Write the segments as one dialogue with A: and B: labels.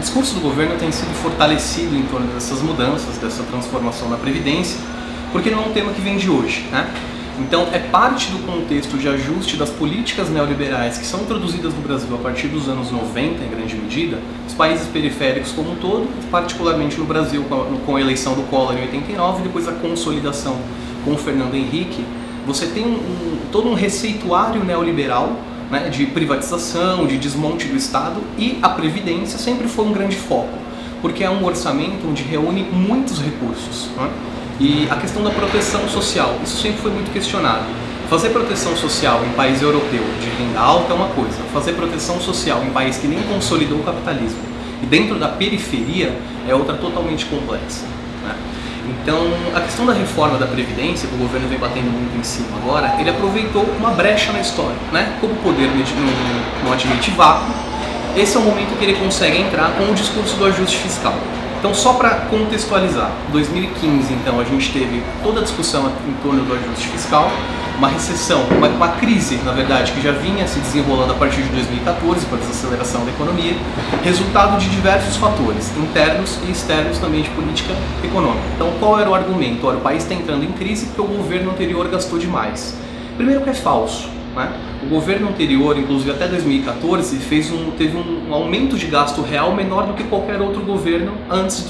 A: discurso do governo tem sido fortalecido em torno dessas mudanças, dessa transformação da Previdência, porque não é um tema que vem de hoje, né? Então, é parte do contexto de ajuste das políticas neoliberais que são introduzidas no Brasil a partir dos anos 90, em grande medida, os países periféricos como um todo, particularmente no Brasil, com a eleição do Collor em 89 e depois a consolidação com o Fernando Henrique. Você tem todo um receituário neoliberal, né, de privatização, de desmonte do Estado, e a Previdência sempre foi um grande foco, porque é um orçamento onde reúne muitos recursos, né? E a questão da proteção social, isso sempre foi muito questionado. Fazer proteção social em país europeu de renda alta é uma coisa, fazer proteção social em país que nem consolidou o capitalismo e dentro da periferia é outra totalmente complexa, né? Então, a questão da reforma da Previdência, que o governo vem batendo muito em cima agora, ele aproveitou uma brecha na história, né? Como o poder não admite vácuo, esse é o momento que ele consegue entrar com o discurso do ajuste fiscal. Então, só para contextualizar, 2015, então, a gente teve toda a discussão em torno do ajuste fiscal, uma recessão, uma crise, na verdade, que já vinha se desenrolando a partir de 2014, com a desaceleração da economia, resultado de diversos fatores, internos e externos também de política econômica. Então, qual era o argumento? Olha, o país está entrando em crise porque o governo anterior gastou demais. Primeiro que é falso, né? O governo anterior, inclusive até 2014, teve um aumento de gasto real menor do que qualquer outro governo antes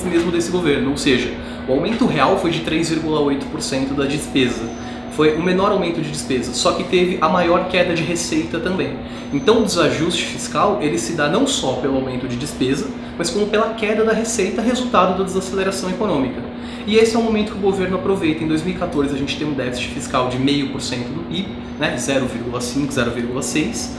A: mesmo desse governo, ou seja, o aumento real foi de 3,8% da despesa. Foi o menor aumento de despesa, só que teve a maior queda de receita também. Então o desajuste fiscal ele se dá não só pelo aumento de despesa, mas como pela queda da receita, resultado da desaceleração econômica. E esse é o momento que o governo aproveita. Em 2014 a gente tem um déficit fiscal de 0,5% do PIB, né, 0,5%, 0,6%.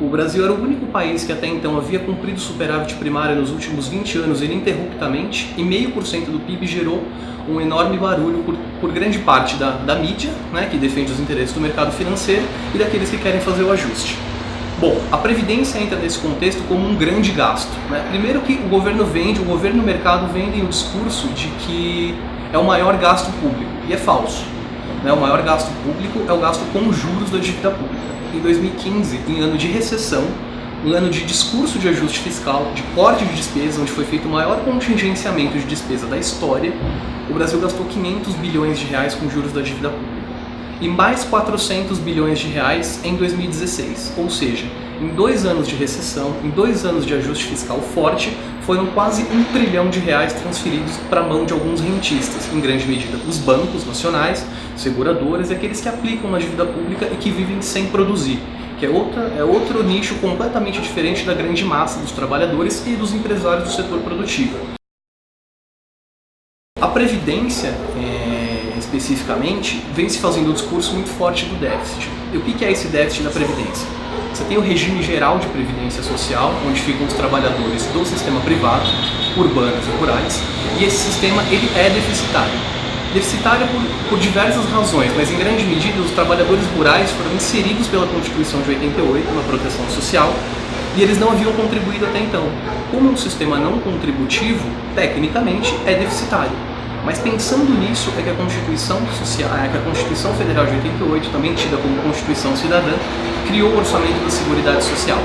A: O Brasil era o único país que até então havia cumprido superávit primário nos últimos 20 anos ininterruptamente, e 0,5% do PIB gerou um enorme barulho por grande parte da mídia, né, que defende os interesses do mercado financeiro, e daqueles que querem fazer o ajuste. Bom, a Previdência entra nesse contexto como um grande gasto, né? Primeiro que o governo e o mercado vendem o discurso de que é o maior gasto público, e é falso, né? O maior gasto público é o gasto com juros da dívida pública. Em 2015, em ano de recessão, um ano de discurso de ajuste fiscal, de corte de despesa, onde foi feito o maior contingenciamento de despesa da história, o Brasil gastou 500 bilhões de reais com juros da dívida pública. E mais 400 bilhões de reais em 2016. Ou seja, em 2 anos de recessão, em 2 anos de ajuste fiscal forte, foram quase 1 trilhão de reais transferidos para a mão de alguns rentistas, em grande medida os bancos nacionais, seguradoras e aqueles que aplicam na dívida pública e que vivem sem produzir, que é outro nicho completamente diferente da grande massa dos trabalhadores e dos empresários do setor produtivo. A Previdência, especificamente, vem se fazendo um discurso muito forte do déficit. E o que é esse déficit da Previdência? Você tem o regime geral de previdência social, onde ficam os trabalhadores do sistema privado, urbanos e rurais, e esse sistema ele é deficitário. Deficitário por diversas razões, mas em grande medida os trabalhadores rurais foram inseridos pela Constituição de 88 na proteção social, e eles não haviam contribuído até então. Como um sistema não contributivo, tecnicamente, é deficitário. Mas pensando nisso é que a Constituição Federal de 88, também tida como Constituição Cidadã, criou o orçamento da Seguridade Social.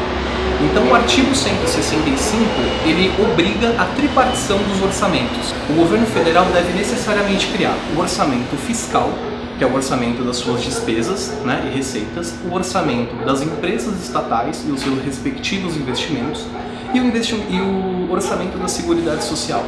A: Então o artigo 165, ele obriga a tripartição dos orçamentos. O governo federal deve necessariamente criar o orçamento fiscal, que é o orçamento das suas despesas, né, e receitas, o orçamento das empresas estatais e os seus respectivos investimentos, e o orçamento da Seguridade Social.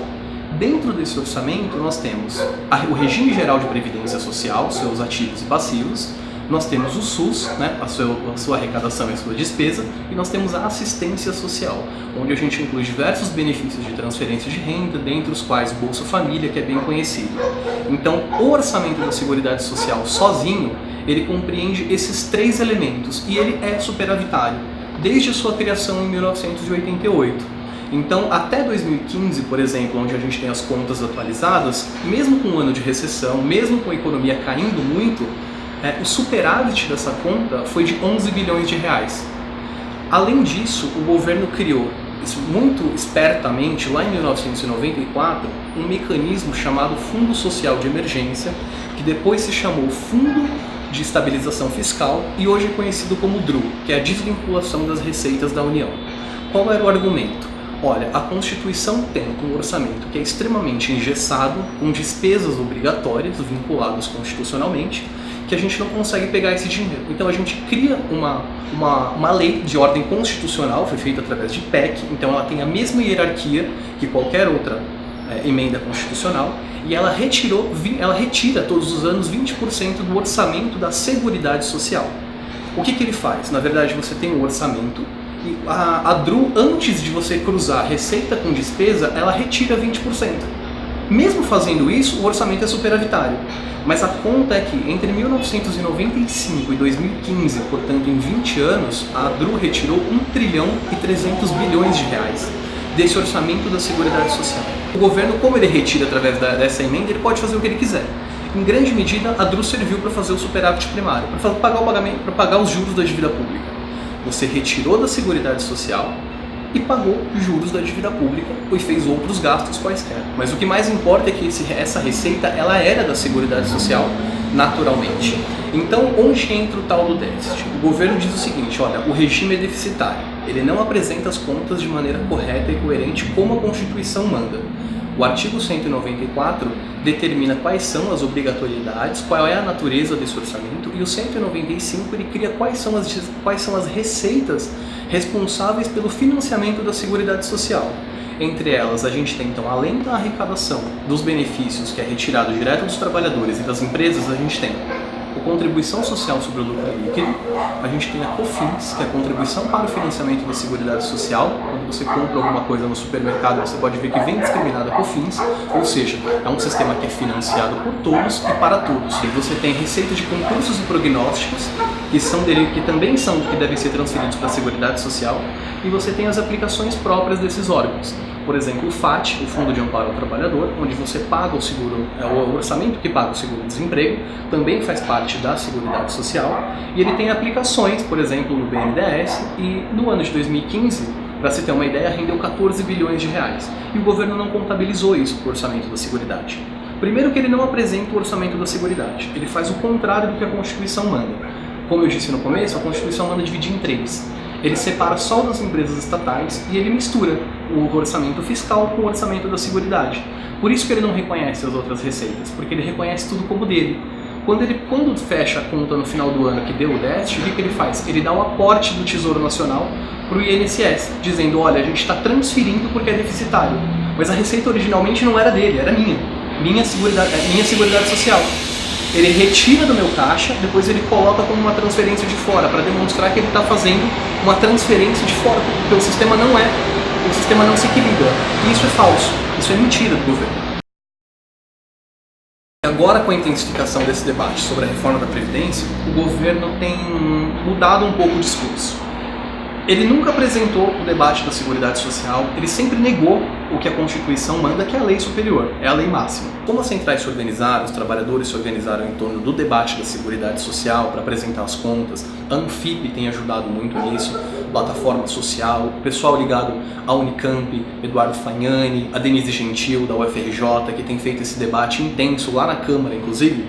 A: Dentro desse orçamento nós temos o regime geral de previdência social, seus ativos e passivos, nós temos o SUS, né, a sua arrecadação e a sua despesa, e nós temos a assistência social, onde a gente inclui diversos benefícios de transferência de renda, dentre os quais Bolsa Família, que é bem conhecido. Então, o orçamento da Seguridade Social sozinho, ele compreende esses 3 elementos, e ele é superavitário, desde a sua criação em 1988. Então, até 2015, por exemplo, onde a gente tem as contas atualizadas, mesmo com um ano de recessão, mesmo com a economia caindo muito, o superávit dessa conta foi de 11 bilhões de reais. Além disso, o governo criou, muito espertamente, lá em 1994, um mecanismo chamado Fundo Social de Emergência, que depois se chamou Fundo de Estabilização Fiscal e hoje é conhecido como DRU, que é a desvinculação das receitas da União. Qual era o argumento? Olha, a Constituição tem um orçamento que é extremamente engessado, com despesas obrigatórias vinculadas constitucionalmente, que a gente não consegue pegar esse dinheiro. Então a gente cria uma lei de ordem constitucional, foi feita através de PEC, então ela tem a mesma hierarquia que qualquer outra emenda constitucional, e ela retira todos os anos 20% do orçamento da Seguridade Social. O que ele faz? Na verdade, você tem um orçamento, e a DRU, antes de você cruzar receita com despesa, ela retira 20%. Mesmo fazendo isso, o orçamento é superavitário. Mas a conta é que entre 1995 e 2015, portanto em 20 anos, a DRU retirou 1 trilhão e 300 bilhões de reais desse orçamento da Seguridade Social. O governo, como ele retira através dessa emenda, ele pode fazer o que ele quiser. Em grande medida, a DRU serviu para fazer o superávit primário, para pagar os juros da dívida pública. Você retirou da Seguridade Social e pagou juros da dívida pública e fez outros gastos quaisquer. Mas o que mais importa é que essa receita ela era da Seguridade Social naturalmente. Então, onde entra o tal do déficit? O governo diz o seguinte, olha, o regime é deficitário, ele não apresenta as contas de maneira correta e coerente como a Constituição manda. O artigo 194 determina quais são as obrigatoriedades, qual é a natureza desse orçamento, e o 195 ele cria quais são as receitas responsáveis pelo financiamento da Seguridade Social. Entre elas, a gente tem, então, além da arrecadação dos benefícios, que é retirado direto dos trabalhadores e das empresas, a gente tem a contribuição social sobre o lucro líquido, a gente tem a COFINS, que é a contribuição para o financiamento da Seguridade Social. Quando você compra alguma coisa no supermercado, você pode ver que vem discriminada a COFINS, ou seja, é um sistema que é financiado por todos e para todos. E você tem receita de concursos e prognósticos, que devem ser transferidos para a Seguridade Social, e você tem as aplicações próprias desses órgãos. Por exemplo, o FAT, o Fundo de Amparo ao Trabalhador, onde você paga o seguro, o orçamento que paga o seguro-desemprego, também faz parte da Seguridade Social, e ele tem aplicações, por exemplo, no BNDES, e no ano de 2015, para se ter uma ideia, rendeu 14 bilhões de reais. E o governo não contabilizou isso para o orçamento da Seguridade. Primeiro que ele não apresenta o orçamento da Seguridade, ele faz o contrário do que a Constituição manda. Como eu disse no começo, a Constituição manda dividir em 3. Ele separa só das empresas estatais e ele mistura o orçamento fiscal com o orçamento da Seguridade. Por isso que ele não reconhece as outras receitas, porque ele reconhece tudo como dele. Quando fecha a conta no final do ano que deu o déficit, o que ele faz? Ele dá o aporte do Tesouro Nacional para o INSS, dizendo, olha, a gente está transferindo porque é deficitário. Mas a receita originalmente não era dele, era minha Seguridade Social. Ele retira do meu caixa, depois ele coloca como uma transferência de fora, para demonstrar que ele está fazendo uma transferência de fora, porque o sistema não se equilibra. E isso é falso, isso é mentira do governo. Agora, com a intensificação desse debate sobre a reforma da Previdência, o governo tem mudado um pouco o discurso. Ele nunca apresentou o debate da Seguridade Social, ele sempre negou o que a Constituição manda, que é a lei superior, é a lei máxima. Como as centrais se organizaram, os trabalhadores se organizaram em torno do debate da Seguridade Social para apresentar as contas, a Anfip tem ajudado muito nisso, plataforma social, o pessoal ligado à Unicamp, Eduardo Fagnani, a Denise Gentil da UFRJ, que tem feito esse debate intenso lá na Câmara, inclusive.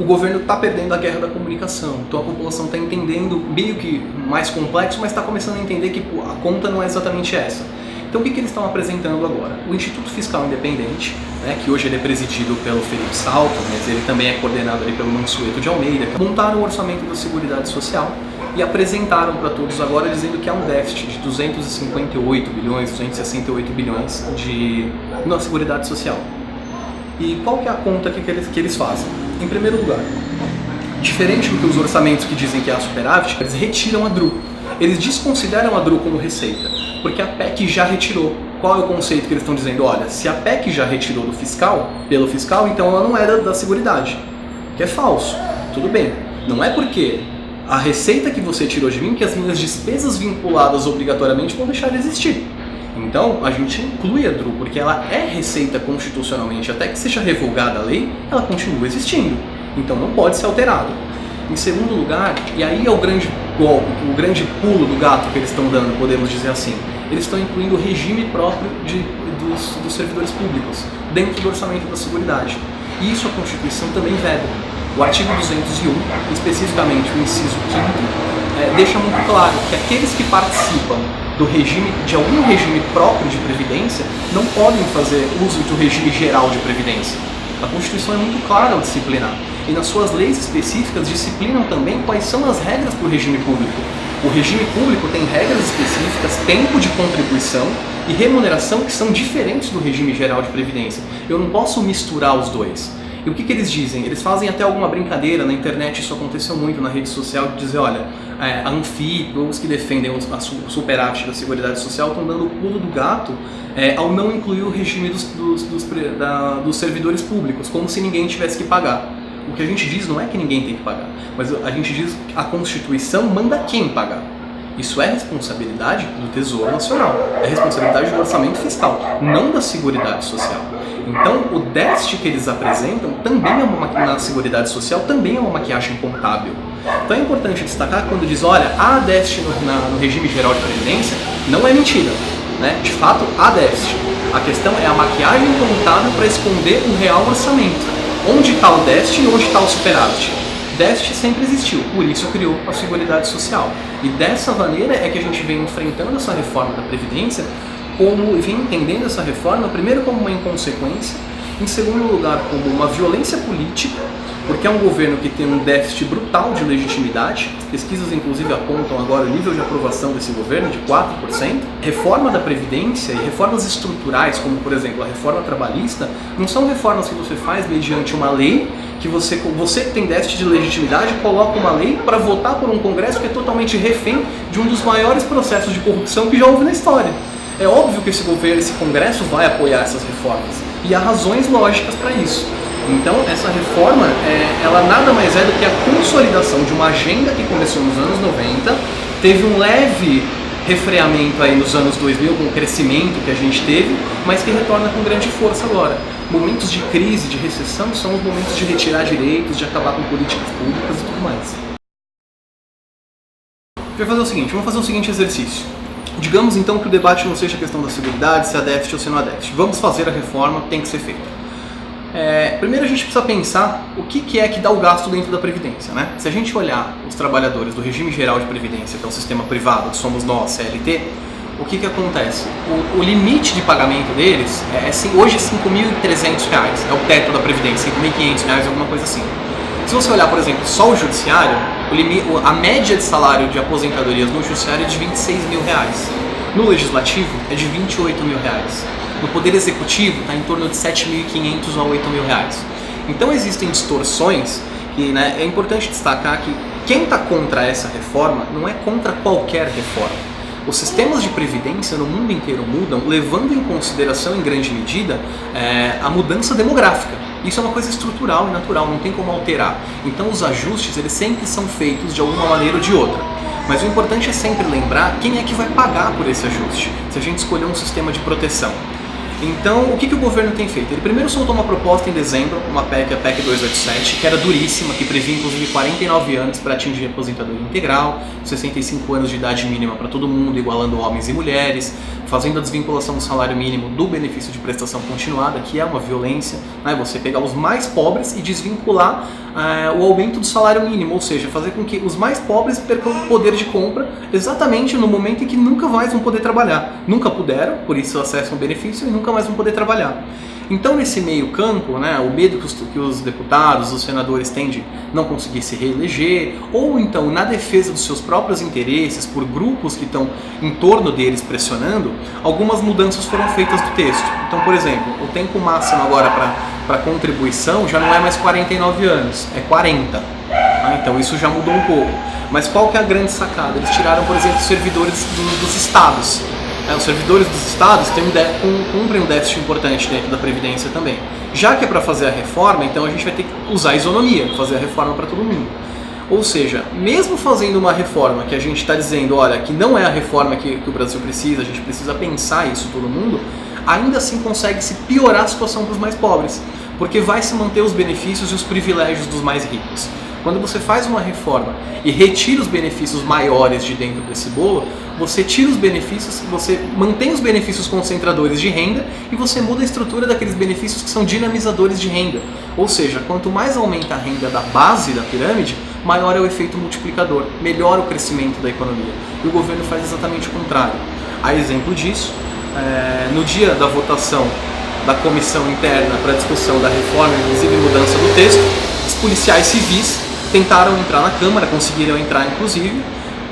A: O governo está perdendo a guerra da comunicação, então a população está entendendo, meio que mais complexo, mas está começando a entender que a conta não é exatamente essa. Então o que eles estão apresentando agora? O Instituto Fiscal Independente, que hoje ele é presidido pelo Felipe Salto, mas ele também é coordenado ali pelo Mansueto de Almeida, montaram o orçamento da Seguridade Social e apresentaram para todos agora dizendo que há um déficit de 258 bilhões, 268 bilhões na Seguridade Social. E qual que é a conta que eles fazem? Em primeiro lugar, diferente do que os orçamentos que dizem que há superávit, eles retiram a DRU. Eles desconsideram a DRU como receita, porque a PEC já retirou. Qual é o conceito que eles estão dizendo? Olha, se a PEC já retirou pelo fiscal, então ela não era da Seguridade. Que é falso. Tudo bem. Não é porque a receita que você tirou de mim que as minhas despesas vinculadas obrigatoriamente vão deixar de existir. Então, a gente inclui a DRU, porque ela é receita constitucionalmente, até que seja revogada a lei, ela continua existindo. Então, não pode ser alterado. Em segundo lugar, e aí é o grande golpe, o grande pulo do gato que eles estão dando, podemos dizer assim, eles estão incluindo o regime próprio dos servidores públicos dentro do orçamento da Seguridade. E isso a Constituição também veda. O artigo 201, especificamente o inciso 5º, deixa muito claro que aqueles que participam do regime, de algum regime próprio de previdência, não podem fazer uso do regime geral de previdência. A Constituição é muito clara ao disciplinar, e nas suas leis específicas disciplinam também quais são as regras para o regime público. O regime público tem regras específicas, tempo de contribuição e remuneração que são diferentes do regime geral de previdência. Eu não posso misturar os dois. E o que eles dizem? Eles fazem até alguma brincadeira na internet, isso aconteceu muito na rede social, de dizer, olha, a Anfi, os que defendem a superávit da Seguridade Social estão dando o pulo do gato ao não incluir o regime dos servidores públicos, como se ninguém tivesse que pagar. O que a gente diz não é que ninguém tem que pagar, mas a gente diz que a Constituição manda quem pagar. Isso é responsabilidade do Tesouro Nacional, é responsabilidade do orçamento fiscal, não da Seguridade Social. Então, o déficit que eles apresentam também é na Seguridade Social também é uma maquiagem contábil. Então é importante destacar que quando diz, olha, há déficit no regime geral de previdência, não é mentira, né? De fato, há déficit. A questão é a maquiagem contábil para esconder o real orçamento. Onde está o déficit e onde está o superávit? Déficit sempre existiu, por isso criou a Seguridade Social. E dessa maneira é que a gente vem enfrentando essa reforma da Previdência, vem entendendo essa reforma, primeiro como uma inconsequência, em segundo lugar como uma violência política, porque é um governo que tem um déficit brutal de legitimidade. As pesquisas inclusive apontam agora o nível de aprovação desse governo de 4%. Reforma da Previdência e reformas estruturais, como por exemplo a reforma trabalhista, não são reformas que você faz mediante uma lei, que você que tem déficit de legitimidade coloca uma lei para votar por um Congresso que é totalmente refém de um dos maiores processos de corrupção que já houve na história. É óbvio que esse Congresso vai apoiar essas reformas, e há razões lógicas para isso. Então, essa reforma, ela nada mais é do que a consolidação de uma agenda que começou nos anos 90, teve um leve refreamento aí nos anos 2000 com o crescimento que a gente teve, mas que retorna com grande força agora. Momentos de crise, de recessão, são os momentos de retirar direitos, de acabar com políticas públicas e tudo mais. Vamos fazer o seguinte, vamos fazer o seguinte exercício. Digamos então que o debate não seja a questão da seguridade, se há déficit ou se não há déficit. Vamos fazer a reforma, tem que ser feita. Primeiro a gente precisa pensar o que é que dá o gasto dentro da Previdência, né? Se a gente olhar os trabalhadores do regime geral de Previdência, que é o sistema privado, que somos nós, CLT, o que acontece? O limite de pagamento deles hoje é R$5.300, é o teto da Previdência, R$5.500, alguma coisa assim. Se você olhar, por exemplo, só o Judiciário, a média de salário de aposentadorias no Judiciário é de R$26.000. No Legislativo é de R$28.000. No Poder Executivo está em torno de R$7.500 a R$8.000. Então existem distorções que, né, é importante destacar que quem está contra essa reforma não é contra qualquer reforma. Os sistemas de previdência no mundo inteiro mudam, levando em consideração em grande medida a mudança demográfica. Isso é uma coisa estrutural e natural, não tem como alterar. Então os ajustes eles sempre são feitos de alguma maneira ou de outra. Mas o importante é sempre lembrar quem é que vai pagar por esse ajuste, se a gente escolher um sistema de proteção. Então, o que o governo tem feito? Ele primeiro soltou uma proposta em dezembro, uma PEC, a PEC 287, que era duríssima, que previa inclusive 49 anos para atingir a aposentadoria integral, 65 anos de idade mínima para todo mundo, igualando homens e mulheres, fazendo a desvinculação do salário mínimo do benefício de prestação continuada, que é uma violência, né? Você pegar os mais pobres e desvincular o aumento do salário mínimo, ou seja, fazer com que os mais pobres percam o poder de compra exatamente no momento em que nunca mais vão poder trabalhar. Nunca puderam, por isso acessam o benefício e nunca mais vão poder trabalhar. Então, nesse meio campo, né, o medo que os deputados, os senadores têm de não conseguir se reeleger, ou então na defesa dos seus próprios interesses, por grupos que estão em torno deles pressionando, algumas mudanças foram feitas do texto. Então, por exemplo, o tempo máximo agora para contribuição já não é mais 49 anos, é 40. Então isso já mudou um pouco. Mas qual que é a grande sacada? Eles tiraram, por exemplo, os servidores dos estados. Os servidores dos estados cumprem um déficit importante dentro da Previdência também. Já que é para fazer a reforma, então a gente vai ter que usar a isonomia, fazer a reforma para todo mundo. Ou seja, mesmo fazendo uma reforma que a gente está dizendo, olha, que não é a reforma que o Brasil precisa, a gente precisa pensar isso todo mundo, ainda assim consegue-se piorar a situação dos mais pobres, porque vai se manter os benefícios e os privilégios dos mais ricos. Quando você faz uma reforma e retira os benefícios maiores de dentro desse bolo, você tira os benefícios, você mantém os benefícios concentradores de renda e você muda a estrutura daqueles benefícios que são dinamizadores de renda. Ou seja, quanto mais aumenta a renda da base da pirâmide, maior é o efeito multiplicador, melhora o crescimento da economia. E o governo faz exatamente o contrário. A exemplo disso, no dia da votação da comissão interna para discussão da reforma, inclusive mudança do texto, os policiais civis tentaram entrar na Câmara, conseguiram entrar inclusive,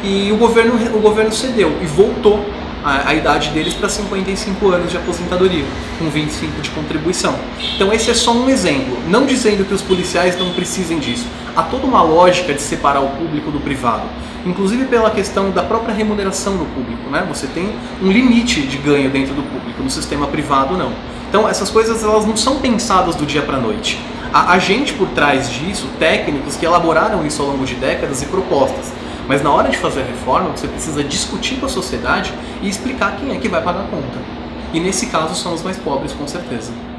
A: e o governo cedeu e voltou a idade deles para 55 anos de aposentadoria, com 25 de contribuição. Então esse é só um exemplo, não dizendo que os policiais não precisem disso. Há toda uma lógica de separar o público do privado, inclusive pela questão da própria remuneração do público, né? Você tem um limite de ganho dentro do público, no sistema privado não. Então essas coisas elas não são pensadas do dia para a noite. Há gente por trás disso, técnicos que elaboraram isso ao longo de décadas e propostas. Mas na hora de fazer a reforma, você precisa discutir com a sociedade e explicar quem é que vai pagar a conta. E nesse caso são os mais pobres, com certeza.